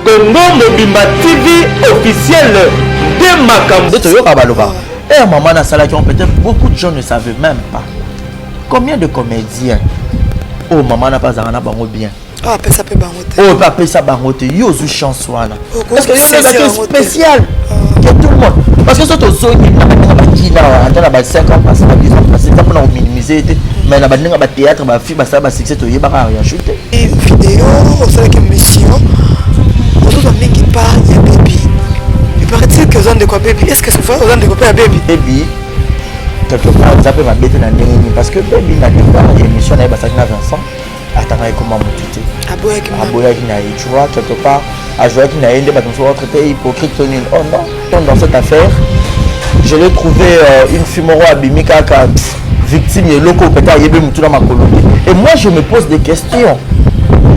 Congo Mobimba TV officiel de Makambo. Et maman a salé, peut-être beaucoup de gens ne savaient même pas. Combien de comédiens? Oh, maman n'a pas un bango bien. Ah, ça peut bangoter. Oh, pas ça bangoter. Yo, une chance. Parce que c'est spécial. Que tout le monde. Parce que c'est au sol, il y a 5 ans, 10 ans, c'est pour minimiser. Mais il y a des théâtres, des films, des succès, il y a rien chuté. Et vidéo, on sait que mission, on doit même qui parle, il y a baby. Il paraît-il que vous avez de quoi baby? Est-ce que c'est vrai, vous avez de quoi baby? Baby, quelque part, ça peut m'embêter dans les parce que baby n'a pas d'émission, il y a Vincent. Attends, comment tu tu vois, quelque part, à jouer qui n'a rien de traité hypocrite. Oh non, dans cette affaire, je l'ai trouvé une fumoro abimika victime et loco dans ma colonie. Et moi, je me pose des questions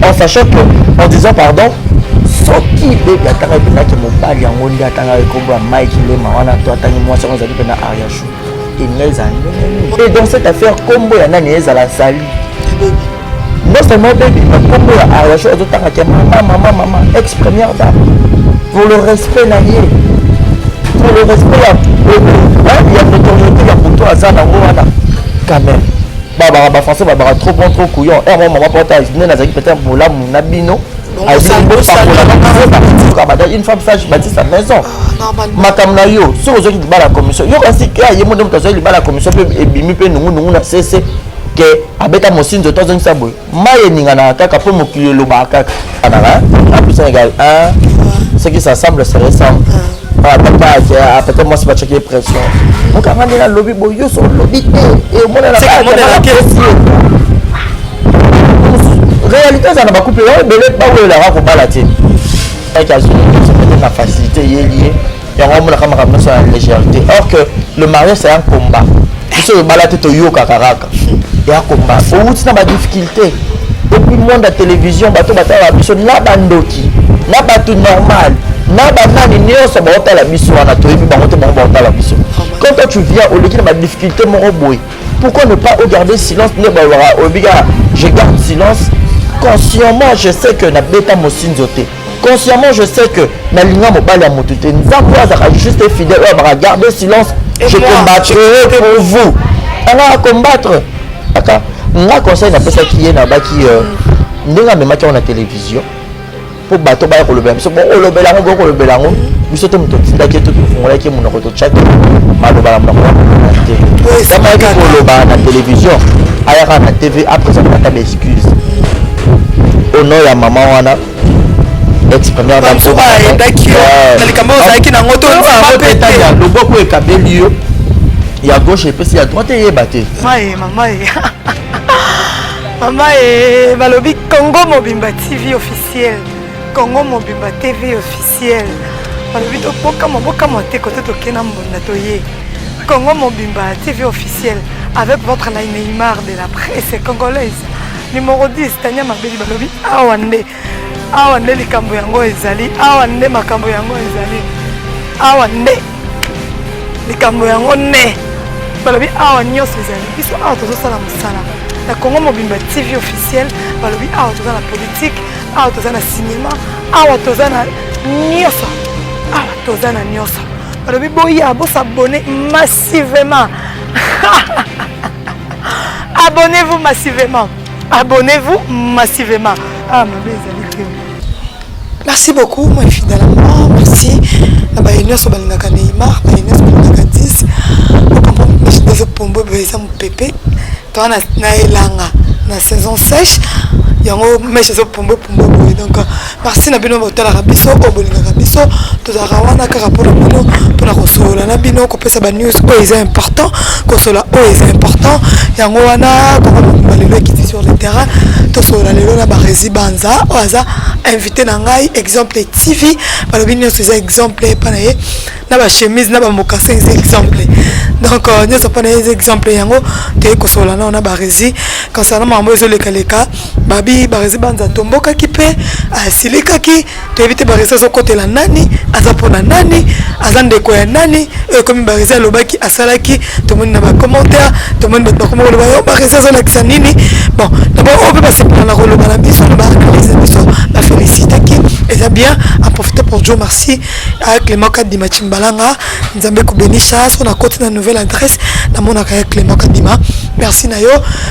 en sachant que, en disant pardon, ce qui baby attends, que mon père y a un monde attends, comme Mike, il est marrant, toi, attends, moi, ça nous a dit que Ariachou. Et dans cette affaire, comme il y en a la salle. Non seulement baby, mais comme la chose de maman, ex-première dame, pour le respect nanier, pour le respect, il y a une autorité, il y a pour toi, Zana, quand même. Baba français, Baba trop bon, trop couillon. Et moi, maman, portage, peut-être pour là, mon abino. Une femme sage bâtit sa maison. Makamna yo, si vous avez la commission, yo aussi qu'il y a mon la commission et bimi pe nous na cessé que abeta mosin de temps en temps maye ningana kaka pour mo kilo lo baka anara a plus égal 1 ce qui s'assemble se ressemble. Ah papa peut-être moi c'est pas checker pression. Donc quand on est là lobby boyo sur lobby et moi là réalité ça n'a pas coupé mais le pas où la raconte pas la tienne. Avec la facilité liée et on a comme ça la légèreté. Or que le mariage c'est un combat. Tu sais balade to yo kakaraka. Il y a un combat. Au bout de la difficulté. Depuis le monde de la télévision, bateau la mission na bandoki, na bateau normal, na banani néo ça va la mission na toi et puis la mission. Quand toi tu viens au lieu de la difficulté mon robot, pourquoi ne pas garder silence ne ba je garde silence. Consciemment, je sais que na beta mo sinzoté. Consciemment, je sais que na linga mobile ya motuté. Nzambo azaka juste fidèle à garder silence. Je combattrai pour vous. On va combattre. D'accord. Moi conseil n'a pas ça qui est là-bas qui n'est même pas la télévision. Pour bateau ba ko le bem. So bon o le belango ko le belango. Biso to mto tinda ke to fungula ke mon ko to chat. Ma do bala mna ko. Ça m'a dit ko le ba na télévision. Aya na TV après ça pas d'excuse. Au nom ya maman wana exprimer dans le beaucoup est kabeli il y a gauche et puis il y a droite et batté maman et balobi Congo Mobimba TV officiel Congo Mobimba TV officiel balobi to boka monter côté to kena mbonda to ye Congo Mobimba TV officiel avec votre Neymar de la presse congolaise numéro 10 Tania Mabeli balobi awande awa nde likambo yango ezali awa nde makambo yango ezali awa nde likambo yango ne balobi awa nyonso ezali biso awa tozosala mosala na Congo Mobimba TV officiel balobi awa toza na politique awa toza na cinéma awa toza na nyonso awa toza na nyonso balobi boya bosabone massivement abonnez-vous massivement ah ma belle ezali. Merci beaucoup, moi fidèlement, merci. La baïne sur Balingaka Neymar, la baïne sur Balingaka 10. Je suis dans pombo, je mon pépé. Toi, na elanga, na saison sèche. Yango, mais je suis pombo. Donc, merci na bino hotel Arabiso, au Balingaka Biso. Tout à rawana karapo le bino pour la consola. Na bino ko pesa ba news, oh c'est important. Consola, oh c'est important. Yango wana, comme balelo qui est sur le terrain. Tout sur la lelo na ba Banza, oaza invité na ngai exemple TV balobi nyonso eza exemple panaye na ba chemise na ba mokassin eza exemple donc nyonso panaye eza exemple yango te kosola na ba rezi concernant mambo ezoleka babi ba rezi Banza tomboka ki pe asilika ki to éviter ba rezi côté la nani aza pona nani aza ndeko ya nani comme ba rezi alobaki asalaki to moni na ba commentaire to moni ba comment ba rezi azolakisa nini bon d'abord on peut passer pour la roloba na biso na ba réaliser biso la félicité qui est bien en profiter pour Joe merci avec Clément Kadima Chimbalanga Nzambe Kubenisha on a continué la nouvelle adresse dans mon avec Clément Kadima merci na yo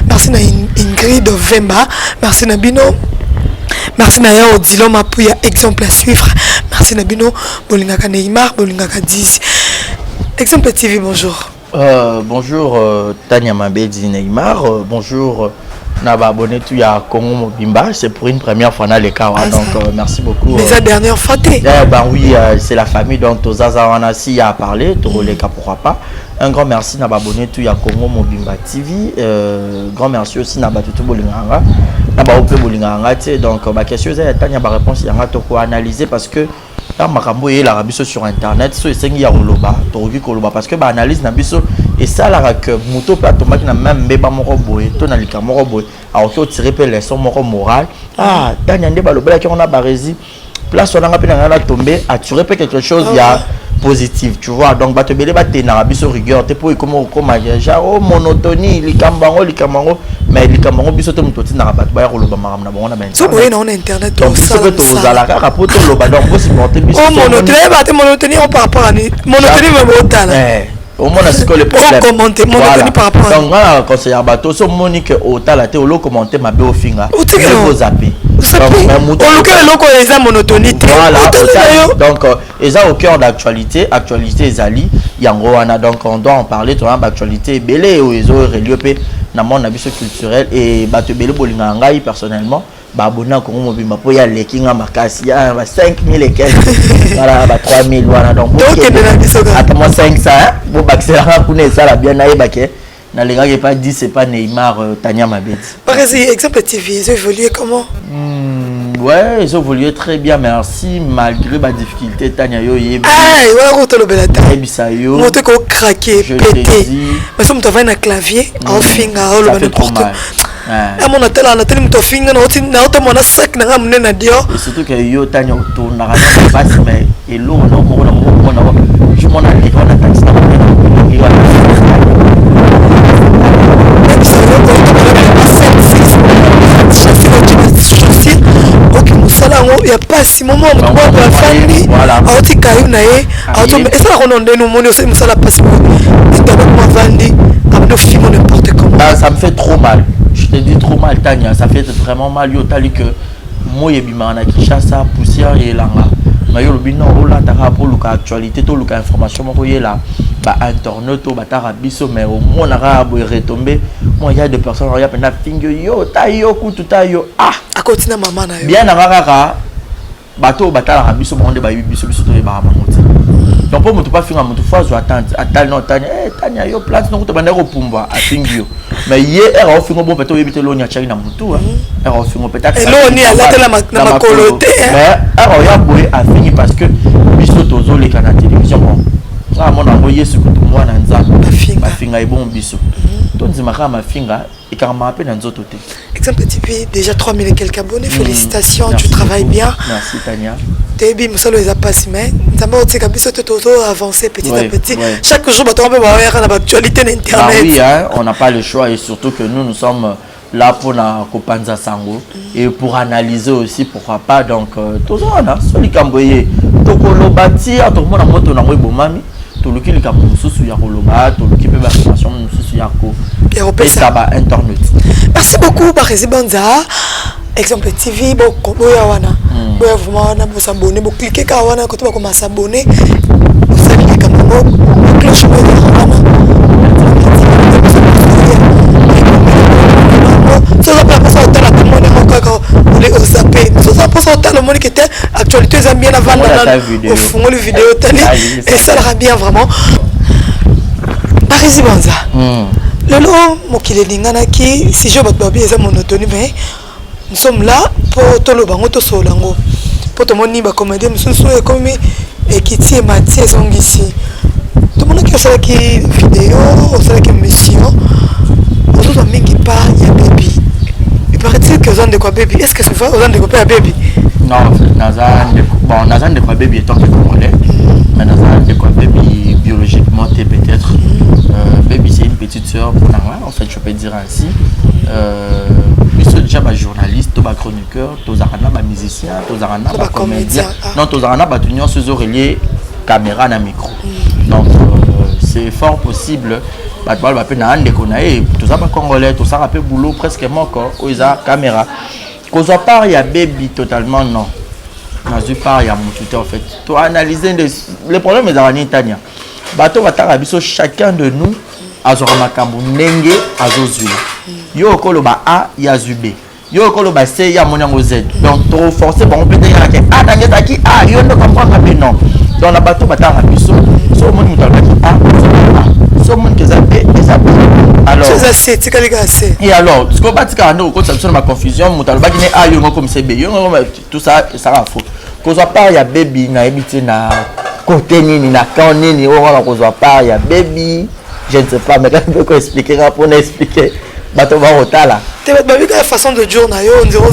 merci na Ingrid Vemba merci na Bino merci na yo Odilo Mapuya exemple à suivre merci na Bino Bolingaka Neymar Bolingaka 10 Exemple TV bonjour bonjour Tania Mabedi Neymar bonjour Naba abonné tout ya Congo Mobimba c'est pour une première fois dans les cas donc merci beaucoup mais la dernière fois ben oui c'est la famille donc Tozaza Wanasi a parlé tout les cas pourquoi pas un grand merci Naba abonné tout ya Congo Mobimba TV grand merci aussi Naba tout bolinganga Naba ope bolinganga donc ma question c'est Tania ba réponse yanga to ko analyser parce que dans makambo et la rabiso sur internet so esengi ya koloba to koloba parce que ba analyse na biso et ça la que moto pa tomaki na même beba moko boye to na lika moko boye a auto tirer pe leçon moko morale Tania nde ba lobela ki on a barezi place on a pe na tomber a tirer pe quelque chose ya positif tu vois donc ba te belé ba te na rabiso rigueur te pour comment genre monotonie likambango mais likambango biso te mutoti na rabat ba ya koloba maram na bongo na ben so boye na on internet donc ça peut te zala ka rapoto loba donc vous supporter biso monotonie on par rapport à monotonie même otala au moins c'est que le problème commenter monotonie par rapport donc voilà conseiller bateau so monique otala te olo commenter ma be ofinga vous zapper on look à l'eau les monotonie donc ils ont au cœur d'actualité ezali yango wana donc on doit en parler toi d'actualité belé ou ils ont relié na mon abiso culturel et bato belé bolinga ngai personnellement ba abonné à Congo Mobimba pour ya lekinga makasi ya 5000 et quelques voilà ba 3000 wana donc attends 500 bon baxela kuna ça la bien na yebake na les gars qui pas 10 c'est pas Neymar Tania Mabedi par exemple TV ils ont évolué comment ouais ils ont évolué très bien merci malgré ma difficulté Tania yo yebi voilà roto le belata ebisayo moto ko craquer péter mais ça me travaille na clavier en finger le n'importe à mon hôtel on a tellement de finger na hôtel mon sac na ramene na dio surtout que yo Tania autour na pas mais et l'eau on je m'en a dit on a taxi il n'y a pas si moment où on va famille a oti kayu na ye a oti et ça on donne nous moni aussi ça la passe pour et donc moi vandi a me film n'importe comment ça me fait trop mal je te dis trop mal Tania ça fait vraiment mal yo tali que moi yebima na Kinshasa poussière et langa mais yo lobino ola ta rapport luka actualité to luka information moko yela ba internet to batara biso mais au moins on a retomber moi il y a des personnes il y a pendant finger yo tayo kutu tayo à continue maman na yo bien na kaka bato batala biso monde ba biso to ba mamoti donc pour mutu pas finga mutu fois zo attendre atal non Tania yo place non to banda ko pumba a finger mais hier era au fingo bon peut yebite lo nya chari na mutu era au fingo peut-être et lo ni ala tela na makolote mais era ya boy a fini parce que biso tozo le kana télévision bon ça mon ango yesu ko to mwana nzamba finga e bon biso to nzima ka mafinga et car m'a appelé dans autres exemple TV déjà 3000 et quelques abonnés félicitations tu travailles bien merci Tania Tebi musalo les a passé mais nzamba o tseka biso to avancer petit à petit chaque jour bato ba ba na actualité d'internet oui on n'a pas le choix et surtout que nous sommes là pour na kopanza sango et pour analyser aussi pourquoi pas donc tous on a soli kamboye to kolobati to mona moto na ngwe bomami to luki lika mususu ya koloba to luki pe ba information mususu ya ko ça va internet merci beaucoup Barezi Banza exemple TV boko boya wana boya vraiment na bo s'abonner bo cliquer ka wana ko to ba ko s'abonner bo s'abonner comme bo cloche bo wana ça va pas ça dans la commande mon ko les osapé ça pas ça dans le monde qui était actualité ça bien avant au fond le vidéo tani et ça ira bien vraiment Barezi Banza lelo mokile lingana ki si je bato babi eza monotonie mais nous sommes là pour tout le bango to solango pour tout monde ni ba comédie mususu e comme ekiti e mati ezongisi tout monde qui osala ki vidéo osala ki mission ozo mingi pa ya baby il paraît-il que zone de quoi baby est-ce que c'est vrai zone de quoi baby non nazan de bon nazan de quoi baby étant que congolais mais nazan de quoi baby biologiquement t'es peut-être baby c'est une petite sœur pour Nara en fait je peux dire ainsi biso déjà ba journaliste to ba chroniqueur to zakana ba musicien to zakana ba comédien non to zakana ba union sur relié caméra na micro donc c'est fort possible ba to ba pe na ande ko na e to za ba congolais to ça rappelle boulot presque moko o za caméra ko za part ya baby totalement non na zu part ya mututé en fait to analyser les problèmes des Tania bato bataka biso chacun de nous azora makambo ndenge azozwi yo koloba A ya zube yo koloba C ya monyango Z donc trop forcer bon peut dire que A tangeta ki A yo ne comprend pas non donc la bato bataka biso so mon mutalaki A so mon que ça B et ça B alors ça c'est tika les gars c'est et alors ce qu'on batika no ko ça ma confusion mutalaki ne A yo comme C B yo tout ça ça va faux ko ça part ya baby na ebiti na côté nini na quand nini on va ko ça part ya baby je ne sais pas, mais quand on peut expliquer, pour nous expliquer, bateau va au tala. Tu vas bien la façon de dire, on dirait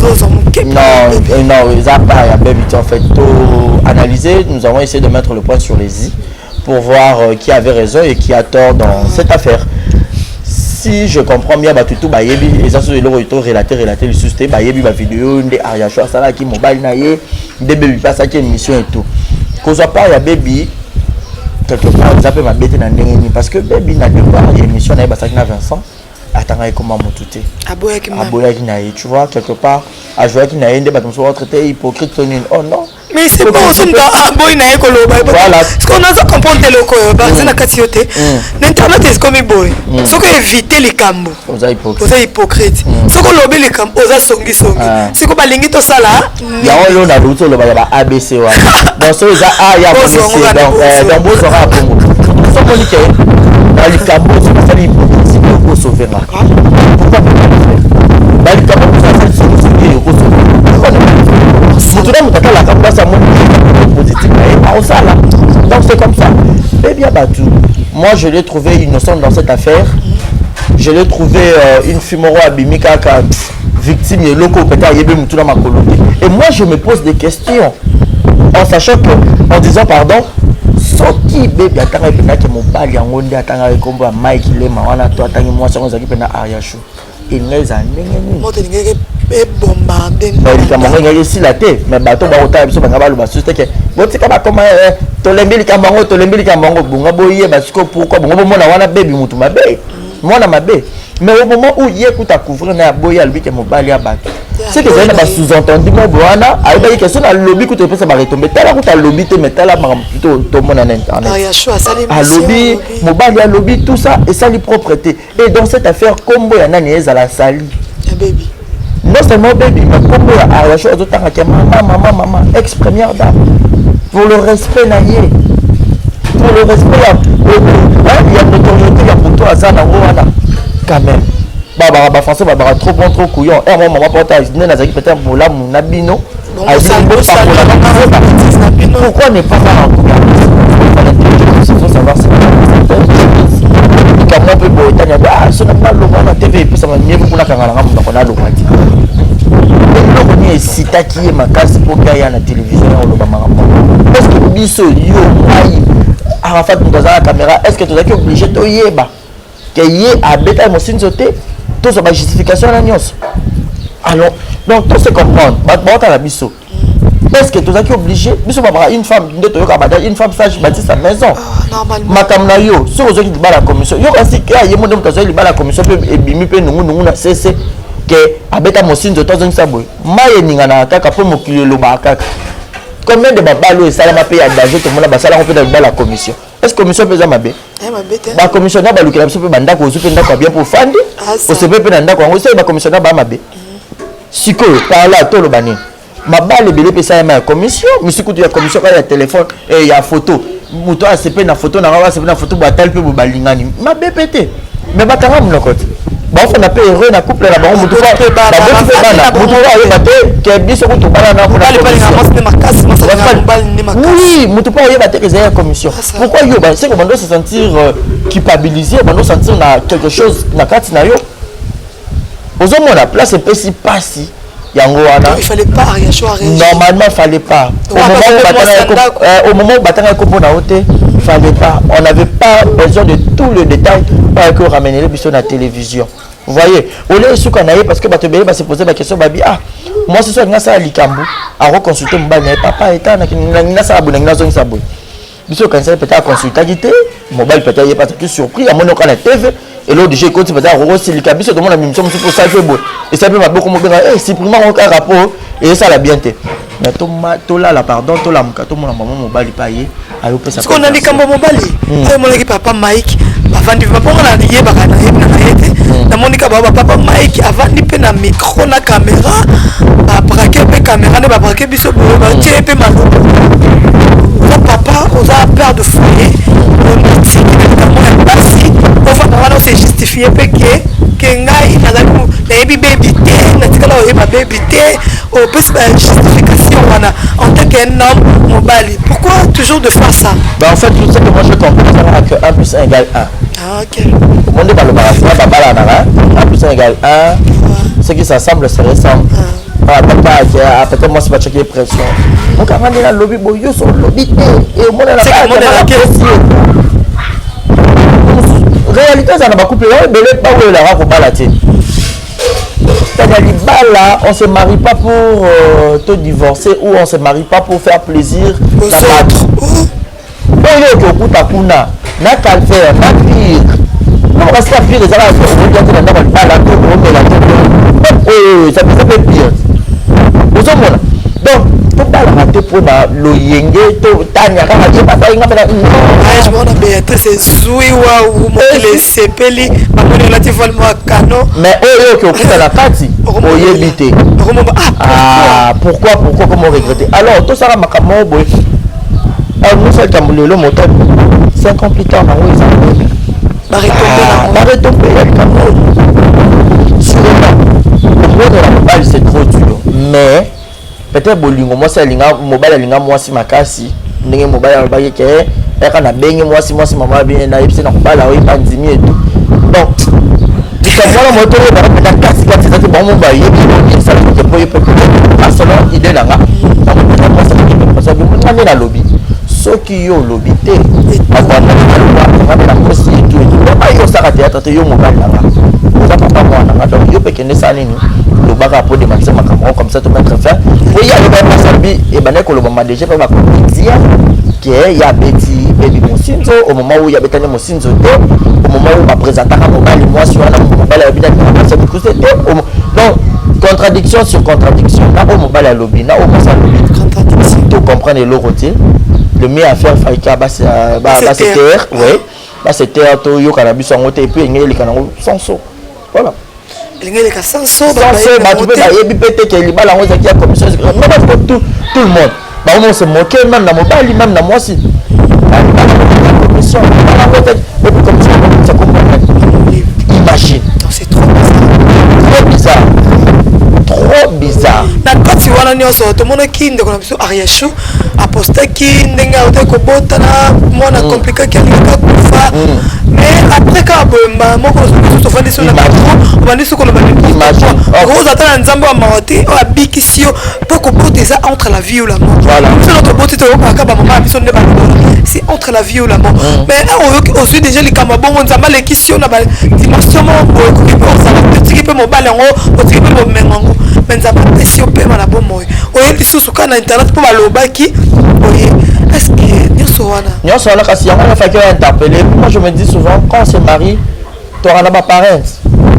que non, ça pas, il y a bien vite en fait tout analyser. Nous avons essayé de mettre le point sur les i pour voir qui avait raison et qui a tort dans cette affaire. Si je comprends bien, tout bah yebi et ça sur le retour relaté le susté bah yebi bah vidéo des ariacho ça là qui mobile naie des baby pas ça qui émission et tout. Cause à part il y a baby quelque part ça peut m'embêter dans ndenge parce que baby n'a de voir émission na ba ça na Vincent atanga comment motuté aboya ki na tu vois quelque part a jouer ki na ende ba tomso traiter hypocrite tonine oh non mais c'est bon son da aboy na ekolo ba voilà ce qu'on a comprendre le ko ba na katiote l'internet est comme boy so que éviter les cambo oza hypocrite so que lobi les cambo oza songi si ko balingi to sala ya on na ruto lo ba ABC wa donc so za a ya police donc bo so ra pongo so monique dans les cambo so ça les hypocrite pour sauver là pourquoi dans les cambo ça c'est sauver pour sauver tout le monde a la campagne positif donc c'est comme ça et bien battu moi je l'ai trouvé innocente dans cette affaire je l'ai trouvé une fumoro abimika victime et loco et moi je me pose des questions en sachant que en disant pardon soki bébé atanga pena ke mobali yango ndi atanga kombo ya Mike Lema wana to atangi mwasi ngo zaki pena Ariasho ingeza ndenge nini moto ngeke bombardé mais il ici la tête mais bateau ba ota biso banga baluba juste que botika ba comment tolembeli kamango bunga boye parce que pourquoi bongo mona wana baby mutu mabe mona mabe mais au moment où il écoute à couvrir na boye albi ke mobali ya bato c'est que ça ba sous-entendu mo bwana aiba que ça na lobby coûte pesa ba retomber tala coûte lobby te mais tala plutôt to mona na internet à lobby mobali ya lobby tout ça et ça li propreté et dans cette affaire combo ya nani ezala sali baby non seulement baby mais combo ya Ariasho azotanga ke maman ex-première dame pour le respect naie pour le respect il y a notoriété il y a pour toi ça na wana quand même ba français ba trop bon trop couillon et moi maman porta ne nazaki peut-être pour la mon abino pourquoi ne pas faire un coup il faut savoir si comment peut boitania ah ce n'est pas le moment TV puis ça va mieux pour la kangala ngam ko na lo kwati eloko ni esita ki makasi po kaya na télévision o lo ba makambo est-ce que biso yo mai Arafat mutaza la caméra est-ce que tu es obligé de yeba que yé a beta mo sinzote tout ça ba justification na nyos alors donc tout se comprendre ba ta la biso est-ce que tu es obligé biso ba une femme de to yoka ba une femme sage bâtir sa maison normalement makamna yo so ozo ki ba la commission yo kasi ka yé mo dem to zo li ba la commission pe ebimi pe nungu na cc que abeta mosinzo tozongi saboy maye ninga na kaka po mokili lo ba kaka combien de babalo et salama pe ya danger to mona basala ko pe dans la commission est-ce que commission pesa mabe ba commissionnaire ba lukela biso pe banda ko zo pe ndako bien pour fandi o se pe na ndako ngo se ba commissionnaire ba mabe siko par là to lo bani mabale belé pesa ya commission misikutu ya commission ka ya téléphone et ya photo muto a se pe na photo na ba se pe na photo ba tel pe bo balingani mabe pété mais ba tanga mnokote bon on a payé heureux na couple là bon mutu fa ba mutu wa yeba te ke biso kutu bana na ko oui mutu pa yeba te que c'est commission pourquoi yo ba c'est qu'on doit se sentir culpabilisé on doit sentir na quelque chose na kati na yo ozo mona place et si passi yango wana il fallait pas normalement il fallait pas au moment où batanga ko na hote il fallait pas on n'avait pas besoin de tout le détail pour que ramener les biso na télévision vous voyez au lieu suka na ye parce que bato bele ba se poser ba question babi ah moi ce soir ngasa likambo a reconsulter mobali papa eta na ngina sa abuna ngina zongi sa boy biso quand ça peut-être consulter gité mobile peut-être il pas tout surpris à mon na TV et l'autre déjà écoute peut-être rossi likambiso tout le monde a mis sur pour ça fait beau et ça peut pas beaucoup monter eh supprimer un rapport et ça la bien mais tout là pardon tout là tout mon maman mobile payé ayo pesa parce qu'on a dit kambo mobile ay mon papa Mike avant de papa on a lié bakana na yete na monika papa Mike avant de pe na micro na caméra ba braquer pe caméra ne ba braquer biso ba tirer pe malo papa on a peur de foyer on dit que passé on s'est justifié pe que ngai na baby baby té na tikala o baby té au plus justification en tant qu'un homme mobile. Pourquoi toujours de faire ça? En fait, tout ce que moi je comprends, c'est que 1 plus 1 égale 1. Ah, ok. Au monde dans le barrage, papa là, 1 plus 1 égale 1. Ce qui s'assemble se ressemble. Papa, peut-être moi, c'est pas checker pression. Donc, avant de la lobby, yo sont lobby et au monde là, réalité, ça n'a pas coupé. Mais le pas où il a pas la tête. Là, on ne se marie pas pour te divorcer ou on ne se marie pas pour faire plaisir aux autres. Na calvaire, na pire. Non, parce que la pire, les gens ça peut être pire. Donc, tout le monde a raté pour le yenge, tout Tania, je m'en ai c'est Zoui ou les sepeli, mais la partie, pourquoi comment regretter? Alors, tout ça, nous le moteur 5 ans plus tard, c'est trop dur, mais peut-être bolingo moi c'est linga mobile linga moi si makasi ndenge mobile ba yeke e kana bengi moi si maman bien na yipse na kubala o pandémie et tout donc dikamola moto ba na kasi kasi ça bon ba yeke ça peut pas yeke pas seulement idée là nga donc moi ça parce que moi na lobby soki yo lobby te abana na kosi tout ba yo ça théâtre te yo mobile là nga ça papa moi na donc yo pekene ça nini le baga pour demander ma caméra comme ça tout mettre fin oui il y a le baga sabi et ben que le moment déjà pas va dire que il y a petit baby Mosinzo au moment où il y a betane Mosinzo au moment où va présenter à mobile moi sur la mobile à bien ça me coûte donc contradiction sur contradiction là au mobile à lobby là au ça contradiction tout comprendre le routier le mieux à faire faika bah c'est terre oui bah c'est terre to yo cannabis en haute et puis il y a les canaux sans saut voilà il y a les sans saut tu peux pas y péter que les balles en haut qui a commission tout le monde bah on se moquer même dans mobile même dans moi aussi commission imagine c'est trop bizarre na kati wana nyonso to mona kinde kona biso Ariashu aposta kinde nga ote ko bota na mona compliqué ki alika kufa mais après ka bomba moko so fandi so na patron bandi so ko na bandi rose atana nzambo wa mawati o abikisio pour ko bota ça entre la vie ou la mort voilà so notre bota to ka ba mama biso ne ba c'est entre la vie ou la mort mais on suit déjà les kamabongo nzamba les questions na ba dimension mo ko ki pour ça petit peu mo balango o petit peu mo mengo mais ça va passer au paiement la bonne moi oye sous quand internet pour balobaki oye est-ce que nous sommes là quand il y a un facteur interpellé moi je me dis souvent quand on se marie tu auras pas parents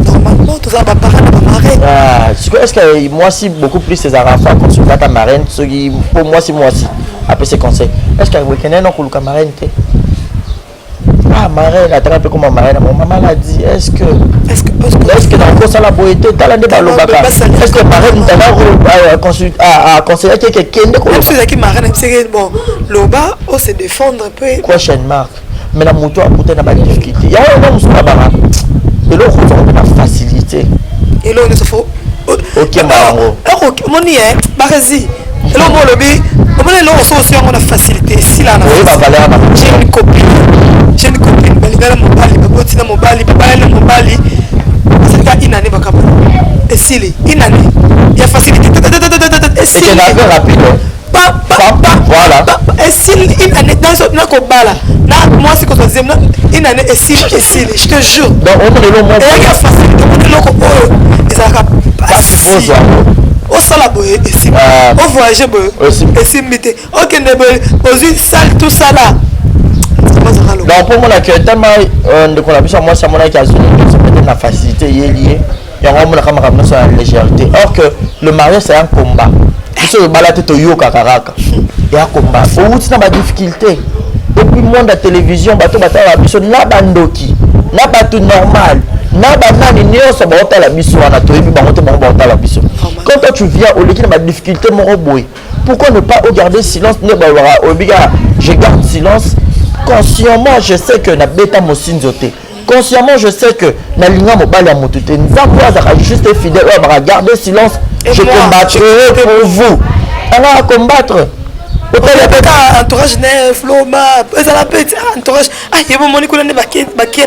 normalement tu as pas parents pas marraine est-ce que moi si beaucoup plus ces enfants consulter ta marraine ce qui pour moi si après ces conseils est-ce que week-end non pour le marraine marraine attrape comme marraine mon maman l'a dit est-ce que dans le ça la beauté t'as la débat est-ce que marraine t'as conseiller quelqu'un de qui marraine c'est bon loba on se défendre un peu prochaine marque mais la moto a coûté na difficulté il y a un homme sur la barre et l'autre on a facilité et l'autre il faut OK marango OK mon est barazi et l'autre mon lobby on est là on a facilité si là j'ai une copine balingala mobali babotina mobali babala mobali c'est une année bakaba et si une année il y a facilité et c'est rapide voilà une année dans Kobala. Moi, c'est quand on dit une année et si, je te jure. Donc, on est le monde. Et il y a facilité. On est le ça va pas. Au salabo et si. Au voyager, et si, mettez. Ok, aux salle, tout ça là. Donc, pour moi, tellement de collaboration, moi, ça m'a dit qu'il y a une facilité liée. Il y a une légèreté. Or que le mariage, c'est un combat. Il y a un combat. Il y a une difficulté. Depuis le monde de la télévision, il y a un bandoki. Il y a un normal. Quand toi tu viens au lieu de ma difficulté, pourquoi ne pas garder silence? Je garde silence. Consciemment, je sais que na bêta mon sinzoté. Consciemment, je sais que na linga mobile à motute. Nous avons juste fidèle. On va garder silence. Je combattrai pour vous. On va combattre. Entourage Floma, entourage. Ah, il y a un moment où on est baqué à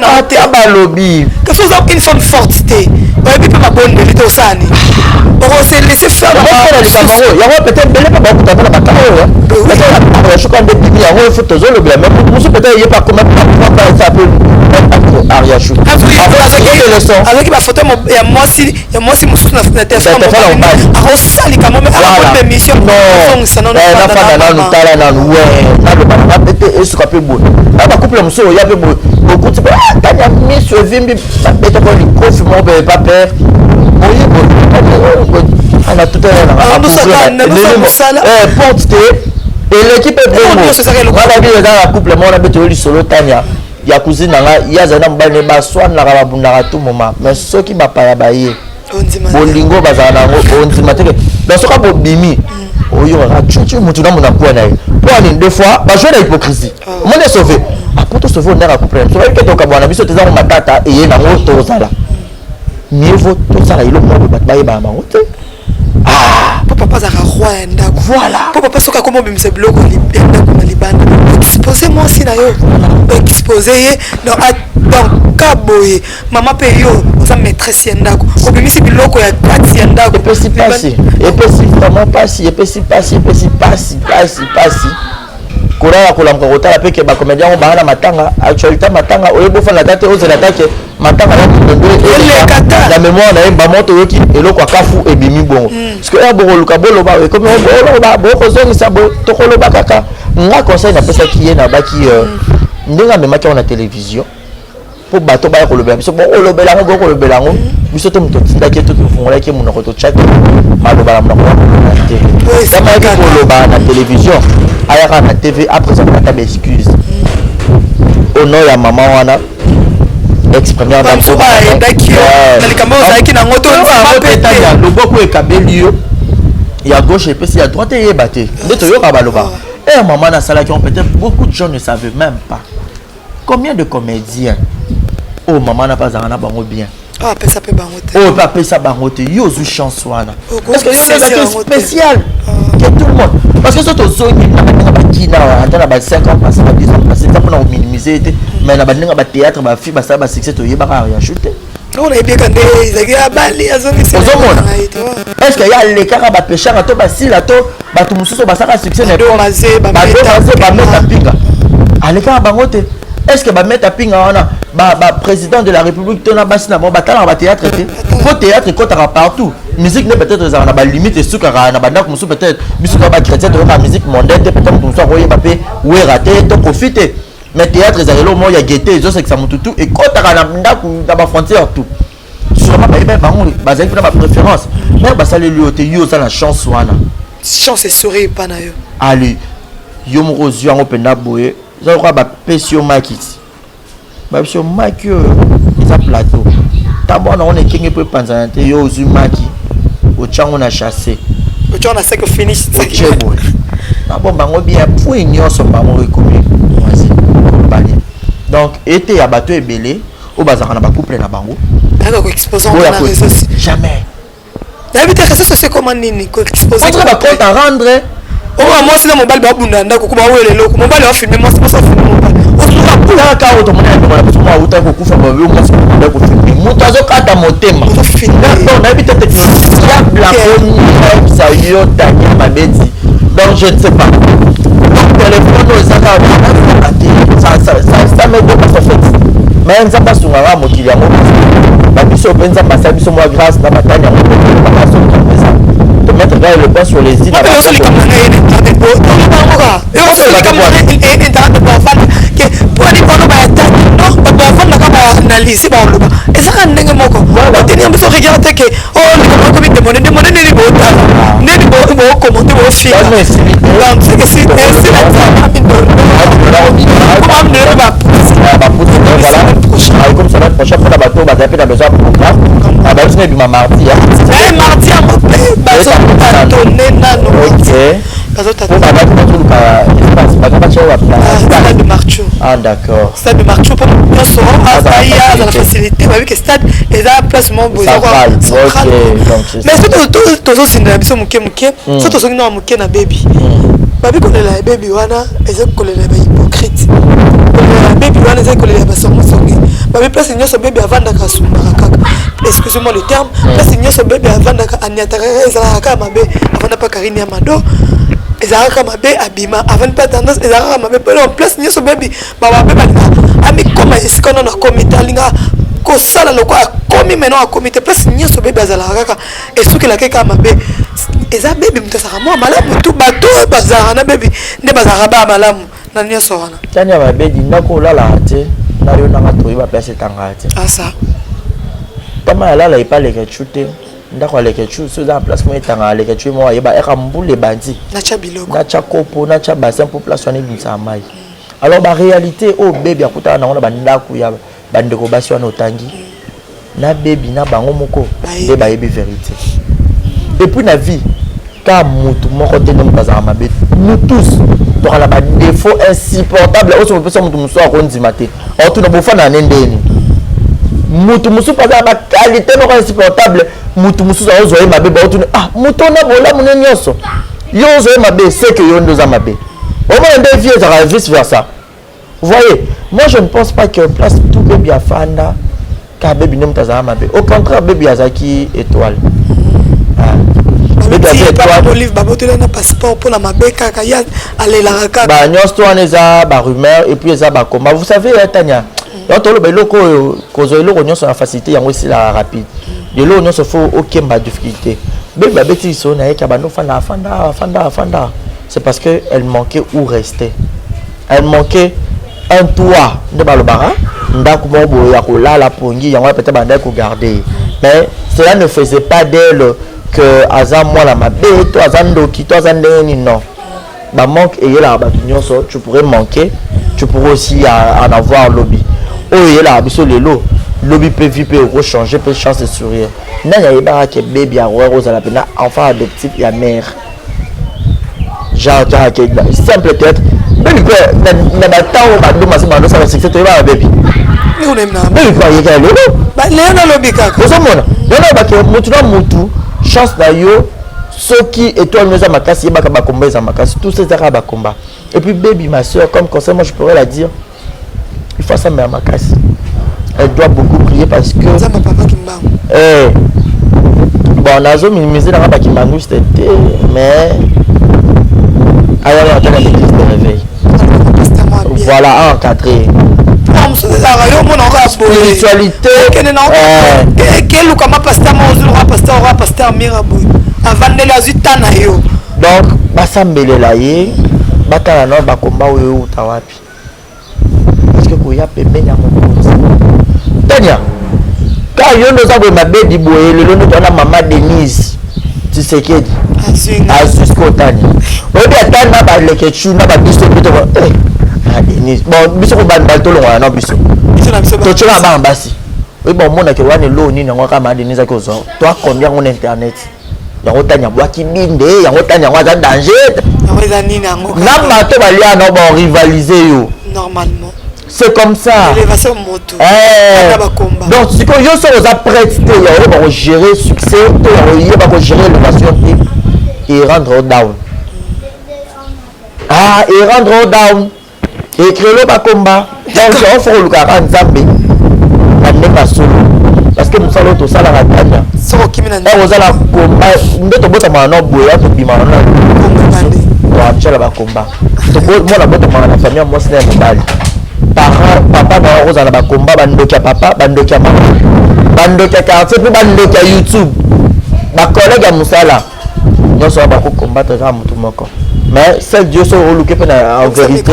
lobby. Que ce soit une femme forte, on peut pas bonne de l'idée au sani. On s'est laissé faire. Il y a peut-être belle pas beaucoup de temps. Je crois que il y a une photo de mais peut-être il y a pas comment ça peut Aria Chou. Avec ma photo il y a moi si mon sous na téléphone. Ah, ça les quand même à émission. Non, ça non. Tala na ouais na le bana bete esuka pe bo aba couple muso ya pe bo beaucoup ti tanya miso vimbi bete ko li kofi mo be pa père oyi bo ana tout porte et l'équipe est bon voilà bien dans la couple mo na bete oli solo tanya ya cousine nga ya zana mbane ba swan na ba bunda tout moment mais ceux qui ba pa ya ba ye bolingo bazana ngo ondima teke dans ce cas bo bimi oyo tu mutu na mona kwa na pour deux fois ba jouer la hypocrisie mon est sauvé après tout sauver on a comprendre so que to kabwana biso teza ko matata et na ngoto zala mieux vaut tout ça il mo ba ba ba ngote ah papa za roi ndako voilà papa soka comme bimse bloko libenda ko libanda exposer moi si na yo exposer dans kaboye maman pe yo za maîtresse ndako ko bimisi biloko ya kati ndako peut si passer et peut si vraiment passer et peut si passer kora ko lamko kota pe ke ba comédien on ba na matanga actualité matanga oyebo fa na date ozela take matanga ya ndondo la mémoire na ba moto yoki eloko akafu ebimi bongo parce que ya bolo ka bolo ba comme bolo ba boko zoni sa bo to kolo ba kaka nga conseil na pesa ki ye na ba ki ndinga mema ki na télévision pour bato ba ko lobela biso bon olobela ngo ko lobela ngo biso to muto tindaki to fungola ki muna ko to chat malo bala muna ko na TV kama ki ko loba na télévision ayaka na TV après ça ta excuse au nom ya maman wana exprimer dans so ba ndaki na likambo za ki na ngoto ya loboko e kabelio ya gauche et puis ya droite et baté ndeto yo ka baloba et maman na sala qui peut-être beaucoup de gens ne savaient même pas combien de comédiens oh maman n'a pas un bango bien ah pesa pe bangote oh pas pesa bangote yo zu chance wana parce que c'est spécial que tout le monde parce que surtout zoni na ba kina na ba 5 ans passé ba 10 ans passé ça pour minimiser mais na ba ninga ba théâtre ba fi ba ça ba succès to yeba ka rien shooter on a bien quand ils a bali azoni c'est est-ce qu'il y a les cas ba pêcheur to ba sila to ba tout mususo ba saka succès ne ba mazé ba mettre pinga aleka bangote est-ce que ba mettre pinga wana ba président de la République tona basina bon batala ba théâtre té faut théâtre kotaka partout musique ne peut-être ça na ba limite et sukara na banda ko peut-être biso ba chrétien to ba musique mondaine peut-être tout ça royer ba pe ouais raté to profiter mais théâtre ça lo mo ya guetter zo c'est que ça mututu et kotaka na ndako na ba frontière tout sûrement ba bango ba za na ba préférence mais ba sale lui te yo ça la chance wana chance souris pas na yo allez yo mo rozio ngo penda boye ça quoi ba pesio makiti ba pesio makio ça plateau tabona on est kingi pe panzante yo zumaki o chango na chasser o chango na sec finish c'est bon na bon bango bien pour ignoso bango ekomi voici bani donc été ya bateau ebelé o bazaka na ba couple na bango d'accord exposant na réseau jamais d'habitude réseau c'est comment nini ko exposer on va compte à rendre oh moi c'est le mobile ba bunda ndako ko ba wele loko mobile wa filmer moi c'est pas ça filmer mobile osuka pula ka auto mona ndako na soma uta ko kufa ba yo moi c'est ndako filmer moto azokata motema donc d'habitude technologie ya blaconi ça yo tanya mabeti donc je ne sais pas donc téléphone ça m'aide pas en fait. Mais nzambe asungaka mokili yango babiso mpe nzambe asala biso mwa grâce na batani yango bakasokisa to mettre le point sur les îles analyse baloba ezaka ndenge moko oteni biso regarde ke ndeko demone nini botala nini bokommente bofika donc c'est que si comme ça la prochaine fois bateau bazape na besoin programme abalusi na bima mardi mardi ya mope bazotatone nano stade de Marchou. Ah d'accord. Stade de Marchou pour bien souvent à la facilité avec le stade et là placement central. Mais c'est tout aussi na biso muke c'est tout aussi na muke na baby. Baby kolela baby wana eza kolela ba hypocrite. Kolela baby wana eza kolela ba songo songi. Baby place nyoso baby avanda ka sumbaka kaka. Excusez-moi le terme. Place nyoso baby avanda ka aniataka eza ka mabe avanda pa Karine Amado. Ezaka mabe abima avant pas tendance ezaka mabe en place nyoso baby baba beba ami koma esikono na comité alinga ko sala loko akomi maintenant a comité place nyoso baby azala kaka esuki la keka mabe eza baby mutasa mo malamu tu bato bazara na baby nde bazara ba malamu na nyoso wana tanya ba baby ndako lala te na yo na mato ba place tanga te asa tama lala ipale ke chute ndako aleke chu so za place mo etanga aleke chu mo yeba eka mbule bandi na cha biloko na cha kopo na cha bassin pour place wana binsa mai alors ba réalité o baby akuta na ngona bandako ya bandeko basi wana otangi na baby na bango moko de ba yebi vérité et puis na vie ka mutu moko te ndem bazama mabe nous tous donc la ba défaut insupportable o so peut mutu muso akondima te o tu na bofana nendeni mutu musu pas ba qualité non insupportable mutu musu za ozo mabe ba otu mutu na bola munene nyoso yo ozo mabe c'est que yo ndoza mabe au moins des vieux ça vice versa vous voyez moi je ne pense pas que place tout baby afanda ka baby nem taza mabe au contraire baby azaki étoile Olive babotela na passeport pour la mabeka kaya alela kaka ba nyosto aneza ba rumeur et puis eza ba combat vous savez Tania donc le beloko kozo eloko nyonso na facilité yango si la rapide de l'eau nyonso faut aucun ba difficulté bébé babeti so na yeka bano fanda c'est parce que elle manquait où rester elle manquait un toit de balobara ndako mo ya ko la pongi yango peut-être banda ko garder mais cela ne faisait pas d'elle que azam moi la mabe to azando ki to azandeni non ba manque et là ba nyonso tu pourrais manquer tu pourrais aussi en avoir lobby oh et là biso lelo lobby peut vivre peut changer peut chance de sourire nanya yeba ke baby a rose la pena enfant adoptif ya mère genre que simple peut-être baby quoi na batao ba do masi ba do ça c'est toi ba baby on aime na baby quoi yeka lelo ba lelo lobby kaka ozo mona lelo ba ke mutu chance na yo soki étoile nous a makasi yeba ka ba combat za makasi tout ces ara ba combat et puis baby ma soeur comme conseil moi je pourrais la dire il faut ça mais makasi elle doit beaucoup prier parce que ça ma papa qui m'a bon nazo minimiser la ba qui m'a c'était mais alors on attend l'église de réveil voilà encadré spiritualité donc basambelela ye batala na bakomba oyo utawapi parce que koya pembeni ya mokonzi Tania ka yo ndo za boye mabedi boye lelo ndo tona mama Denise Tshisekedi azusko Tania obi atana ba leke chu na ba biso bito Denise bon biso ko ban balto longa na biso to tshela ba mbasi oui bon mona ke wane lo ni ngo ka ma Denise ko zo to combien on internet yango Tania bwaki binde yango Tania ngo za danger yango za nini yango na bato balia na bon rivaliser yo normalement c'est comme ça élévation moto donc c'est que yo so za prête te yo ba gérer succès to yo ba gérer l'élévation et rendre down et rendre down et créer le combat donc on faut le garant Nzambe amener pas solo parce que nous allons tout ça la Tania so qui mena on va la combat ndeto bota ma no boya to bima na toamchala bakomba mwana botomaka na famille mwasi na ya mobali parent papa na ozala bakomba bandoki ya papa bandoki ya mama bandoki ya quartier mpe bandoki ya youtube bacollègue ya mosala nyonso wana bakokombatre kaka motu moko mais celle Dieu so oluke mpe en vérité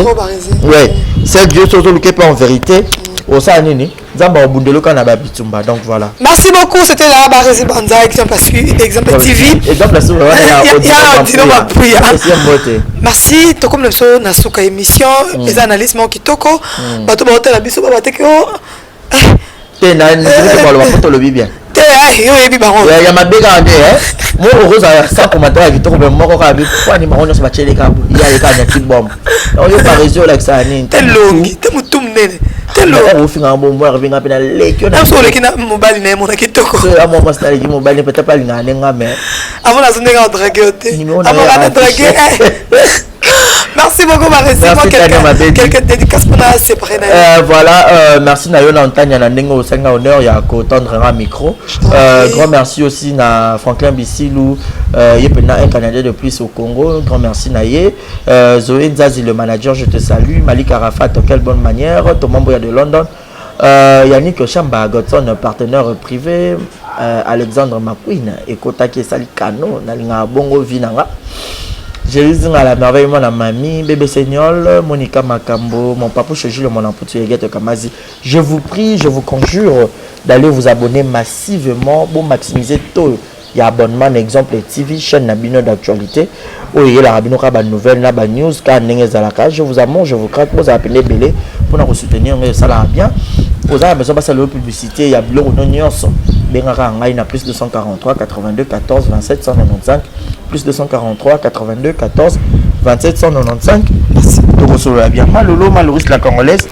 ouais celle Dieu so oluke mpe en vérité osala nini nzambe abundeli kaka na babitumba donc voilà. Merci beaucoup, c'était là Barezi Banza exemple TV exemple merci to comme le so na suka émission les analyses mo kitoko bato ba hôtel biso ba bateke o te na ndike ba lo bato lo bien te yo yebi bango ya mabeka ande mo roza sa commentaire kitoko be moko ka bi kwani maona so bachele ka ya le ka nyati bombe yo Barezi la ça ni te longi te mutum nene on finit en bon boire avec un peu de lait. On a sur le qui n'a mobile n'est mon kitoko. À mon master qui mobile peut-être pas l'inga mais avant la zone de draguer. Avant la draguer. Merci beaucoup Barezi. Quelques dédicaces pour la séparer. Voilà, merci na yona Antanya na ndenge au senga honneur ya ko tendre un micro. Grand merci aussi na Franklin Bissilou yepena un Canadien de plus au Congo. Grand merci na ye. Zoé Nzazi le manager, je te salue. Malik Arafat, quelle bonne manière. Thomas Boya de London. Yannick Chamba Godson, partenaire privé. Alexandre McQueen et Kotake Salikano nalinga bongo vinanga. Jésus à la merveille, mon mamie, bébé Seigneur, Monica Makambo, mon papa Jules, mon amputé Eguette Kamazi. Je vous prie, je vous conjure d'aller vous abonner massivement pour maximiser tout. Il y a abonnement, exemple TV, chaîne Nabino d'actualité. Où il y a la Rabino Kaba nouvelle, Naba news, car Zalaka. Je vous amène, je vous craque, vous appelez Belé pour nous soutenir, mais ça va bien. Vous avez besoin de passer la publicité, il y a Bleu Nonions. Bengara Ngaïna plus 243 82 14 27 195 plus 243 82 14 27 195. Merci. Donc on va bien. Malolo Maloris la congolaise.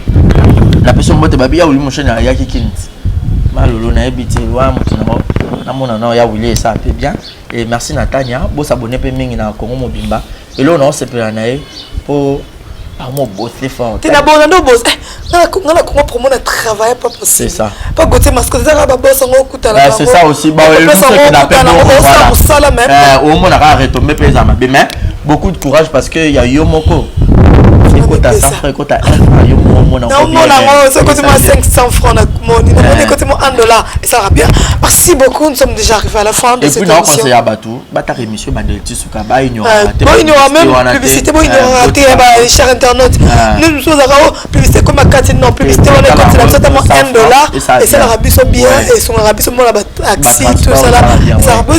La personne mote babia ou mon chien ya kikint. Malolo na ebité wa mutino na mona na ya wili ça fait bien et merci Natania. Bo s'abonner pe mingi na Congo Mobimba. Et là on se peut naé pour par mon boss c'est fort. Tu n'as pas de boss. On a comment on travaille pas possible. C'est ça. Pas côté masque ça va boss on écoute là. C'est ça aussi. Bah le truc qui n'appelle pas. Au moins on a retomber pesa mais beaucoup de courage parce que il y a Yomoko. Écoute à 100 francs, écoute à 1 franc, Yomo non, c'est côté moi 500 francs na kumoni. Non, côté moi $1 et ça va bien. Merci beaucoup, nous sommes déjà arrivés à la fin de cette émission. Et puis nous conseille à Batou, bata émission Bandelti Souka ba ignora. Bon ignora même publicité, bon ignora té ba cher internaute. Nous sommes à publicité comme à 4 non publicité on est comme c'est totalement $1 et ça la rabiso bien et son rabiso moi la taxi tout ça là. Ça bon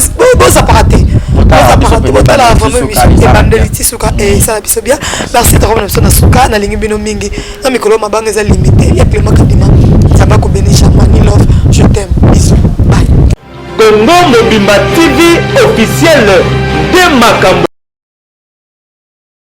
ça pas raté. Ça pas raté. Voilà vraiment émission Bandelti Souka et ça rabiso bien. Merci de revenir sur Souka na lingi bino mingi. Na mikolo mabanga za limité ya Clément Kadima. Ça va ko bénécha mani love. Je t'aime. Bisous. Bye. Congo Mobimba TV officiel de Makambo.